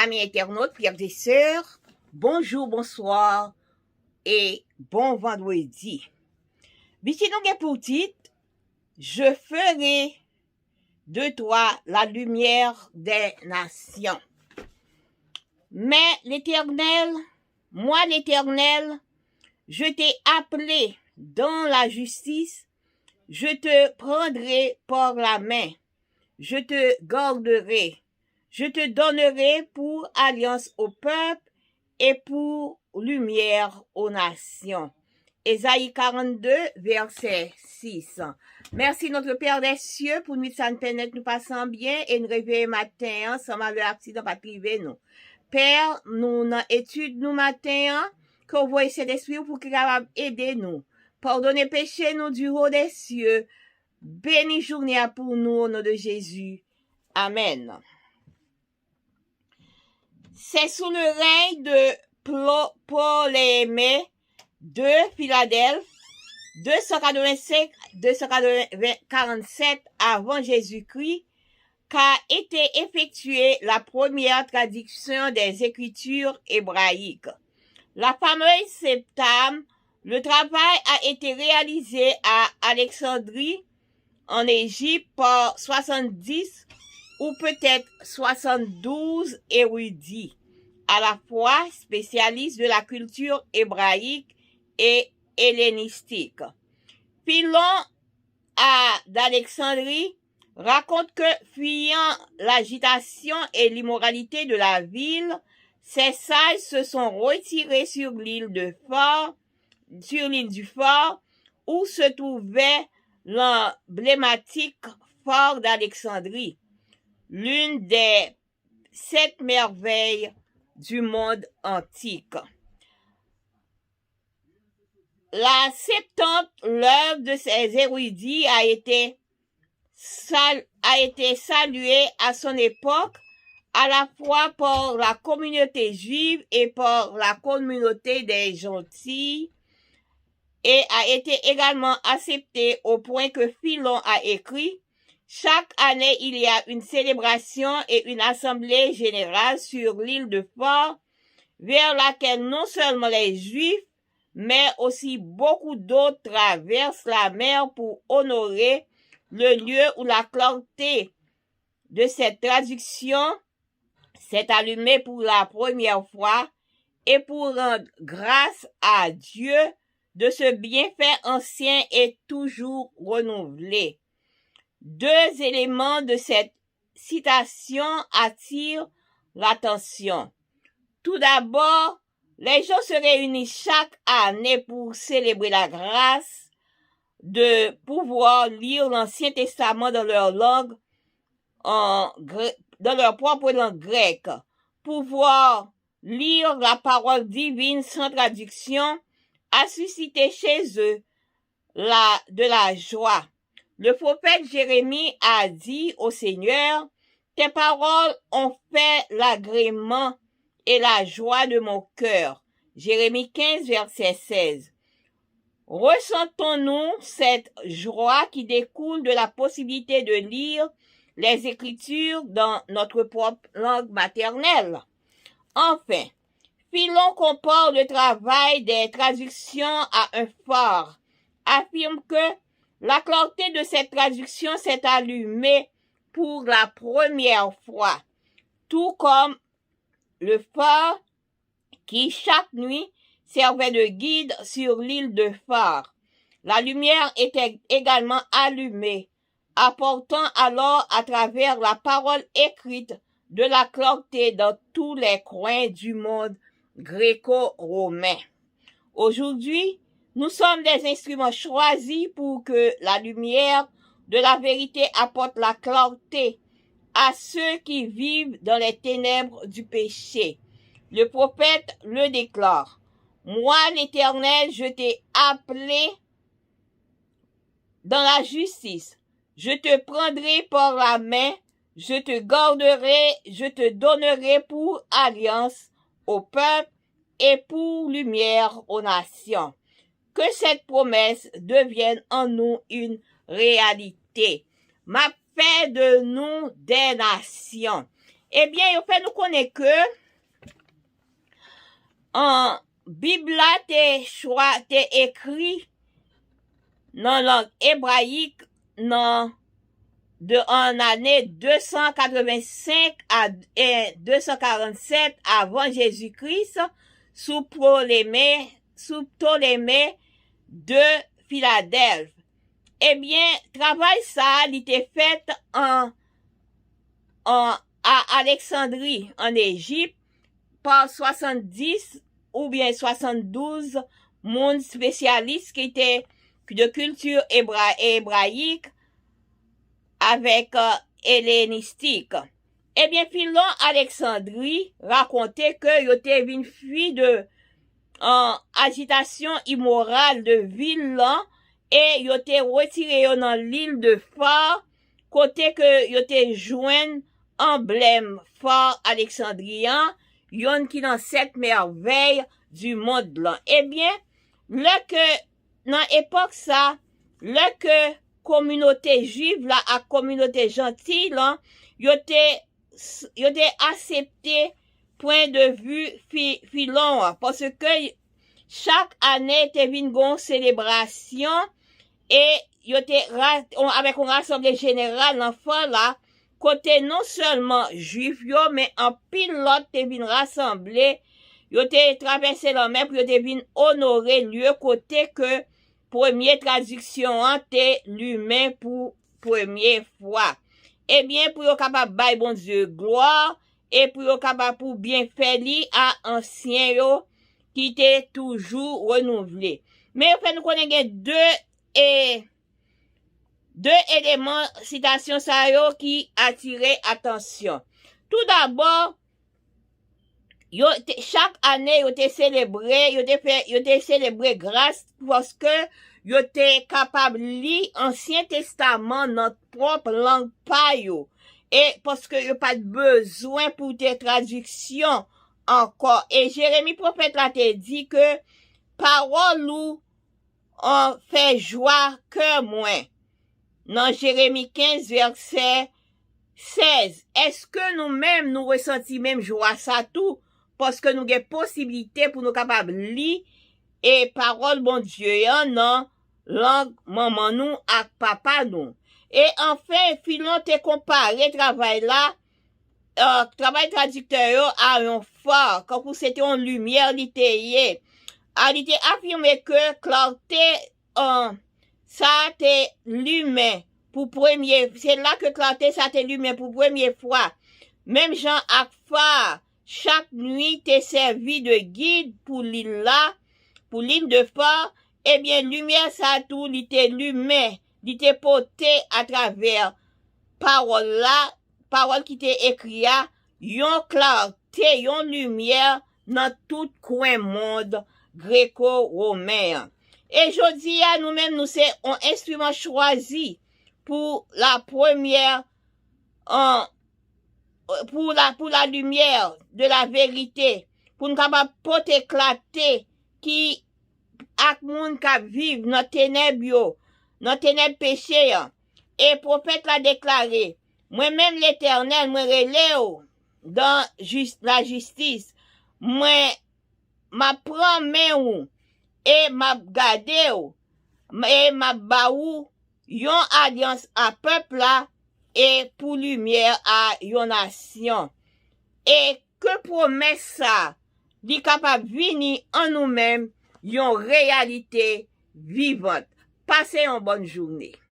Amis internautes, frères et sœurs, bonjour, bonsoir et bon vendredi. Biti nou gen pou titre, je ferai de toi la lumière des nations. Mais l'Éternel, moi l'Éternel, je t'ai appelé dans la justice, je te prendrai par la main, je te garderai, je te donnerai pour alliance au peuple et pour lumière aux nations. Ésaïe 42, verset 6. Merci notre Père des cieux pour nous ça nous passons bien et nous réveiller matin sans malheur accident pas privé nous. Père, nous dans étude nous matin que vous voyez cet esprit pour qu'il capable aider nous. Pardonnez péché nous du haut des cieux. Béni journée pour nous au nom de Jésus. Amen. C'est sous le règne de Ptolémée de Philadelphie, 247 avant Jésus-Christ, qu'a été effectuée la première traduction des Écritures hébraïques. La fameuse Septame, le travail a été réalisé à Alexandrie, en Égypte, par 70 ou peut-être 72 érudits, à la fois spécialistes de la culture hébraïque et hellénistique. Philon d'Alexandrie raconte que, fuyant l'agitation et l'immoralité de la ville, ces sages se sont retirés sur l'île du Fort, où se trouvait l'emblématique fort d'Alexandrie, l'une des 7 merveilles du monde antique. La Septante, l'œuvre de ces érudits, a été saluée à son époque à la fois par la communauté juive et par la communauté des gentils, et a été également acceptée au point que Philon a écrit: chaque année il y a une célébration et une assemblée générale sur l'île de Fort, vers laquelle non seulement les Juifs, mais aussi beaucoup d'autres traversent la mer pour honorer le lieu où la clarté de cette traduction s'est allumée pour la première fois et pour rendre grâce à Dieu de ce bienfait ancien et toujours renouvelé. 2 éléments de cette citation attirent l'attention. Tout d'abord, les gens se réunissent chaque année pour célébrer la grâce de pouvoir lire l'Ancien Testament dans leur langue, dans leur propre langue grecque, pouvoir lire la parole divine sans traduction a suscité chez eux de la joie. Le prophète Jérémie a dit au Seigneur: tes paroles ont fait l'agrément et la joie de mon cœur. Jérémie 15, verset 16. Ressentons-nous cette joie qui découle de la possibilité de lire les Écritures dans notre propre langue maternelle? Enfin, Philon compare le travail des traductions à un phare, affirme que la clarté de cette traduction s'est allumée pour la première fois, tout comme le phare qui chaque nuit servait de guide sur l'île de Phare. La lumière était également allumée, apportant alors à travers la parole écrite de la clarté dans tous les coins du monde gréco-romain. Aujourd'hui, nous sommes des instruments choisis pour que la lumière de la vérité apporte la clarté à ceux qui vivent dans les ténèbres du péché. Le prophète le déclare: moi, l'Éternel, je t'ai appelé dans la justice. Je te prendrai par la main, je te garderai, je te donnerai pour alliance au peuple et pour lumière aux nations. Que cette promesse devienne en nous une réalité. M'a fait de nous des nations. Eh bien, il fait nous connaître que en Bible là t'es écrit dans langue hébraïque en année 285 à 247 avant Jésus-Christ sous Ptolémée de Philadelphie. Eh bien, travail ça, il était fait à Alexandrie, en Égypte, par 70 ou bien 72 monde spécialistes qui étaient de culture hébraïque avec hellénistique. Eh bien, Philon Alexandrie racontait que il était une fille de agitation immorale de ville là, et il était retiré dans l'île de Phare, côté que il était joint emblème Phare alexandrien, yon qui dans cette merveille du monde là. Eh bien, dans l'époque ça, que communauté juive là, à communauté gentille là, yon était accepté point de vue Philon, parce que chaque année te vin gon célébration et avec un rassemblée général l'enfant là, côté non seulement juif yo, mais en pilote te vin rassemblé, yo te traversé la mer pour yo te vin honorer lieu côté que première traduction te l'humain pour première fois. Eh bien, pour yo capable bail bon Dieu gloire, et pour yo capable pour bien faire li à ancien yo qui était toujours renouvelé. Mais en fait nous connaissons deux éléments citation ça yo qui attiraient attention. Tout d'abord, chaque année yo te célébré grâce parce que yo te capable lire Ancien Testament notre propre langue pa yo. Et parce que yo pas de besoin pour tes traductions encore. Et Jérémie prophète là te dit que parole ou on fait joie que moins. Dans Jérémie 15 verset 16. Est-ce que nous-mêmes nous ressentons même joie ça tout? Parce que nous avons possibilité pour nous capables de lire et parole bon Dieu non langue maman nous ak papa nous. Et enfin, Philon te comparé travail là, travail traducteur à un phare, quand c'était en lumière littéraire. Il était affirmé que clarté, ça t'est l'humain pour premier, c'est là que clarté ça t'est l'humain pour première fois. Même Jean ak phare, chaque nuit t'est servi de guide pour l'île là, pour l'île de phare, eh bien, lumière ça tout, l'était l'humain, l'était porté à travers parole là, parole qui t'est écrite, yon clarté, yon lumière dans tout coin monde gréco-romain. Et jodi à nous-mêmes, nous c'est un instrument choisi pour la première, pour la lumière de la vérité, pour nous capable porter éclater qui ak moun ka vive dans ténèbres péché. Et prophète l'a déclaré, moi-même l'Éternel, moi relève dans la justice, moi ma prend main ou, et ma gade ou, et ma ba ou, yon alliance à peuple là, et pour lumière à yon nation. Et que promesse ça, li capable venir en nous-mêmes, yon réalité vivante. Passez une bonne journée.